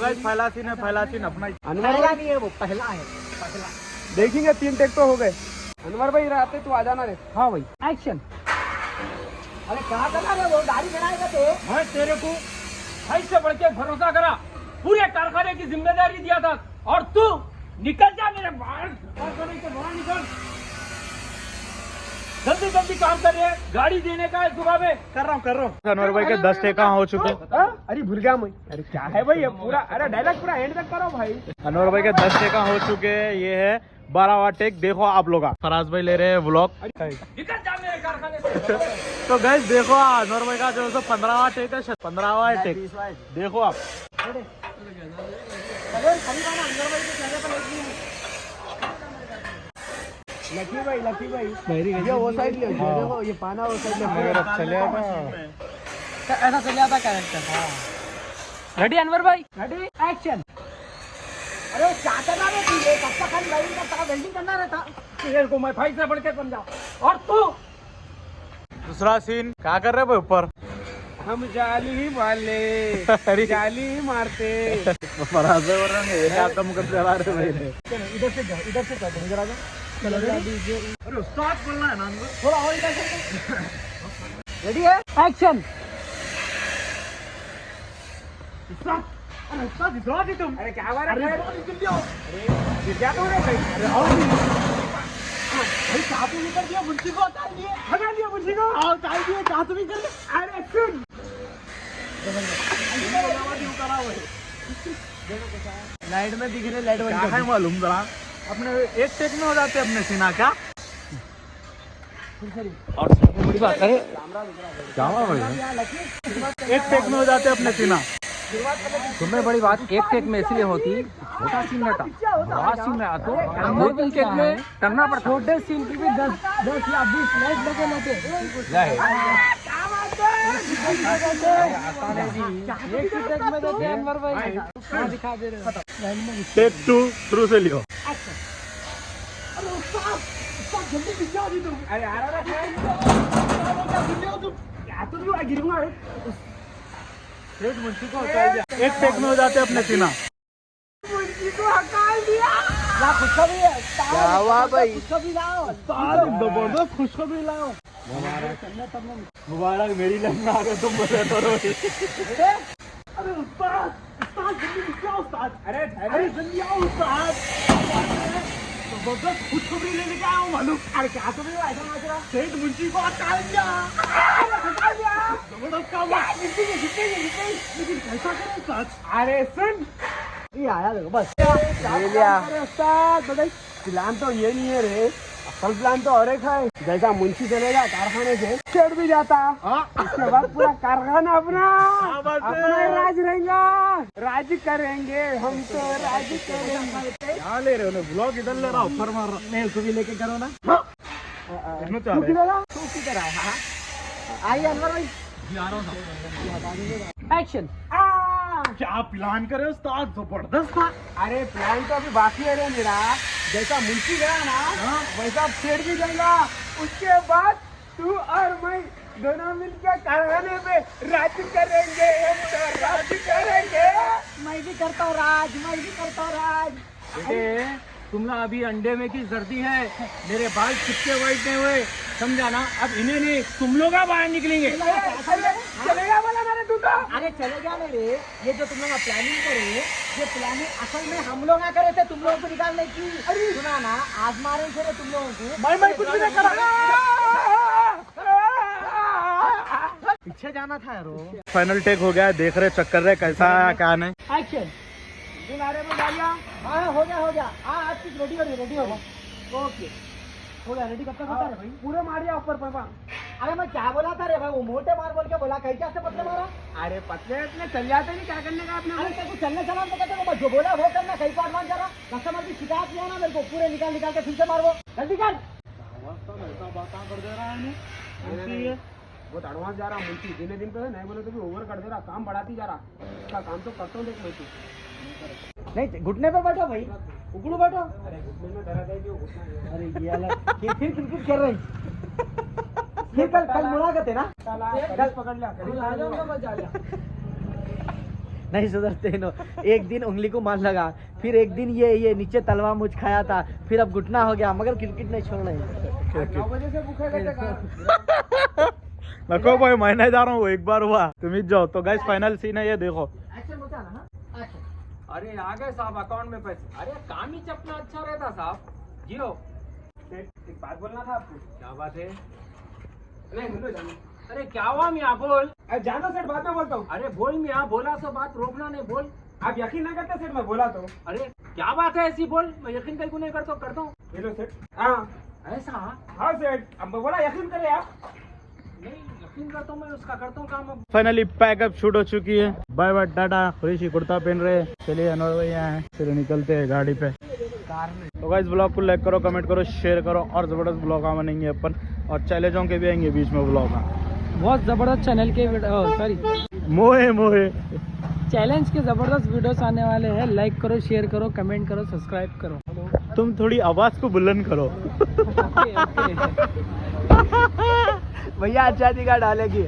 पहला सीन है, पहला सीन अपना पहला नहीं है वो, पहला है पहला। देखेंगे 3 टेक तो हो गए। अनवर भाई रहते तू आ जाना रे। हाँ भाई एक्शन। अरे क्या करना है वो, गाड़ी बनाएगा तो मैं तेरे को ऐसे बढ़ के भरोसा करा, पूरे कारखाने की जिम्मेदारी दिया था, और तू निकल जा मेरे बाहर, कारखाने से बाहर निकल। जल्दी जल्दी काम करिए, गाड़ी देने का है सुबह में। कर रहा हूँ। अनवर भाई के 10 टेका हो चुके। अरे भूल गया मैं। अरे क्या है भाई ये पूरा, अरे डायलॉग पूरा एंड तक करो भाई। अनवर भाई के 10 टेका हो चुके। ये है 12वां टेक। देखो आप लोग, फराज भाई ले रहे हैं व्लॉग। निकल जा मेरे कारखाने से। तो गाइस देखो अनवर भाई का जो 15वां टेक है, 15वां टेक देखो आप। लकी भाई ये वो साइड ले, देखो ये पाना वो साइड ले चलेगा। ऐसा चल जाता कैरेक्टर। रेडी अनवर भाई? Ready action. अरे क्या करना है तू, ये कब तक खाली वेल्डिंग करता, वेल्डिंग करना रहता। तेरे को मैं भाई से बढ़ के समझा, और तू दूसरा सीन क्या कर रहे भाई ऊपर? हम जाली ही मारले, जाली ही मारते। फराज भाई बोल रहे हैं आपका मुकदमा चला रहे भाई। इधर से जाओ तुम जरा। चलो अरे उस्ताद बोलना है ना थोड़ा और इधर से। रेडी है एक्शन। अरे उस्ताद इधर ही तुम। अरे क्या बात है, जल्दी आओ। गिर गया तो नहीं भाई। अरे आओ भाई, कहाँ पे निकल दिया, मुंशी को हटा दिए, हटा दिया मुंशी को, आओ हटा दिए, कहाँ तो निकल गया। अरे सुन लाइट में दिख रहे, लाइट क्या है मालूम जरा, अपने एक टेक में हो जाते अपने सीना क्या। और सबसे बड़ी बात है क्या हुआ भाई, एक टेक में हो जाते अपने सीना। तुम्हें बड़ी बात एक टेक में इसलिए होती, छोटा सीन रहता, बड़ा सीन रहा तो एक टेक में करना पड़ता। छोटे सीन की भी 10 या 20 लाइट लगे लेते। दिखा दे रहे। टेक 2 शुरू से लियो। जल्दी दिख जाओ जी तुम। अरे आ रहा तुम गिरूंगा। मुंशी को हटा दिया, एक टेक में हो जाते अपने सीना। मुंशी को हटा दिया। ला खुशखबरी है। क्या हुआ भाई? खुशखबरी लाओ। जबरदस्त खुशखबरी लाओ। मुबारक मेरी लाइन में आ गए तुम, बोले करो। अरे उस्ताद जल्दी दिख जाओ उस्ताद। अरे जल्दी आओ उस्ताद, जबरदस्त खुशखबरी लेने का आया हूँ मालूम। अरे क्या तुम्हें ऐसा नाच रहा, सेठ मुंशी को हटा दिया। जबरदस्त काम है। लेकिन कैसा करें सच? अरे सुन, ये आया देखो बस ले लिया। अरे उस्ताद बताइए, प्लान तो ये नहीं है रे, असल प्लान तो और एक है। जैसा मुंशी चलेगा कारखाने से, सेठ भी जाता, उसके बाद पूरा कारखाना अपना राज रहेगा। राज करेंगे हम तो, राज करेंगे। क्या ले रहे हो ब्लॉग, इधर ले रहा ऊपर मार रहा। नहीं उसको भी लेके करो ना। इसमें चाह रहे तू किधर आया? आइए अनवर भाई, एक्शन। क्या प्लान करे उस्ताद, जबरदस्त था। अरे प्लान तो अभी बाकी है रे मेरा। जैसा मुंशी गया ना, वैसा सेठ भी जाएगा। उसके बाद तू और मैं दोनों मिलकर कारखाने पे राज करेंगे, हम तो राज करेंगे। मैं भी करता हूँ राज, मैं भी करता हूँ राज। बेटे तुमला अभी अंडे में की सर्दी है, मेरे बाल चिपके वाइट नहीं हुए, समझा ना। अब इन्हें नहीं, तुम लोग बाहर निकलेंगे। चलेगा बोला मैंने तू तो। अरे चलेगा नहीं रे, ये जो तुम लोग प्लानिंग करे, ये प्लानिंग असल में हम लोग ना करे थे तुम लोगों को निकालने की। सुना ना, आज मारे थे तुम लोगों को। मैं कुछ भी नहीं करा। पीछे जाना था यारो। फाइनल टेक हो गया, देख रहे चक्कर रहे कैसा आया क्या नहीं। एक्शन। किनारे में डालिया। हाँ हो गया। हाँ आज कुछ रेडी हो रही। ओके हो गया रेडी। कब तक होता है भाई? पूरे मार दिया ऊपर पापा। अरे मैं क्या बोला था रे भाई, वो मोटे मार बोल के बोला, कैसे से पतले मारा? अरे पतले इतने चल जाते नहीं, क्या करने का आपने? अरे तेरे को चलने चला तो कहते हो, जो बोला वो करना, कहीं पार मान जा रहा। कस्टमर की शिकायत किया ना मेरे को, पूरे निकाल के फिर से मार वो। जल्दी कर। कर दे रहा है बहुत एडवांस जा रहा मुंशी, दिन दिन पे नहीं बोले तो भी ओवर कर दे रहा, काम बढ़ाती जा रहा। उसका काम तो करता हूँ देख मैं। नहीं घुटने पे बैठो भाई, उकड़ू बैठो। अरे घुटने में दर्द है जो घुटना। अरे ये अलग फिर क्रिकेट खेल रही। फिर कल मुलाकात है ना, कल पकड़ लिया। नहीं सुधरते इन्हों। एक दिन उंगली को मान लगा, फिर एक दिन ये नीचे तलवा मुझ खाया था, फिर अब घुटना हो गया, मगर क्रिकेट नहीं छोड़ रहे। 9 बजे से भूखे नको भाई, मैं नहीं जा रहा हूँ, एक बार हुआ तुम ही जाओ। तो गाइस फाइनल सीन है ये, देखो। अरे आ गए साहब अकाउंट में पैसे। अरे काम ही चपना अच्छा रहता साहब। जियो एक बात बोलना था आपको। क्या बात है? नहीं बोलो जानो। अरे क्या हुआ मियाँ बोल। अरे जानो सेठ, बाद में बोलता हूँ। अरे बोल मियाँ, बोला सो बात रोकना नहीं, बोल। आप यकीन नहीं करते सेठ, मैं बोला तो। अरे क्या बात है ऐसी, बोल। मैं यकीन कहीं को नहीं करता हूँ। हेलो सेठ। हाँ ऐसा? हाँ सेठ, अब मैं बोला यकीन करे आप। नहीं यकीन करता हूँ मैं, उसका करता हूँ काम। अब फाइनली पैकअप शूट हो चुकी है। Bye bye tata. Rishi kurta पहन रहे। चलिए अनवर भाई यहाँ है, चलिए निकलते हैं गाड़ी पे। तो गाइस ब्लॉग को लाइक करो, कमेंट करो, शेयर करो, और जबरदस्त ब्लॉग बनेंगे अपन, और चैलेंजों के भी आएंगे बीच में ब्लॉग। बहुत जबरदस्त चैनल के सॉरी मोहे मोहे चैलेंज के जबरदस्त वीडियोस आने वाले हैं। लाइक करो, शेयर करो, कमेंट करो, सब्सक्राइब करो। तुम थोड़ी आवाज को बुलंद करो। भैया अच्छा दिखा डालेगी।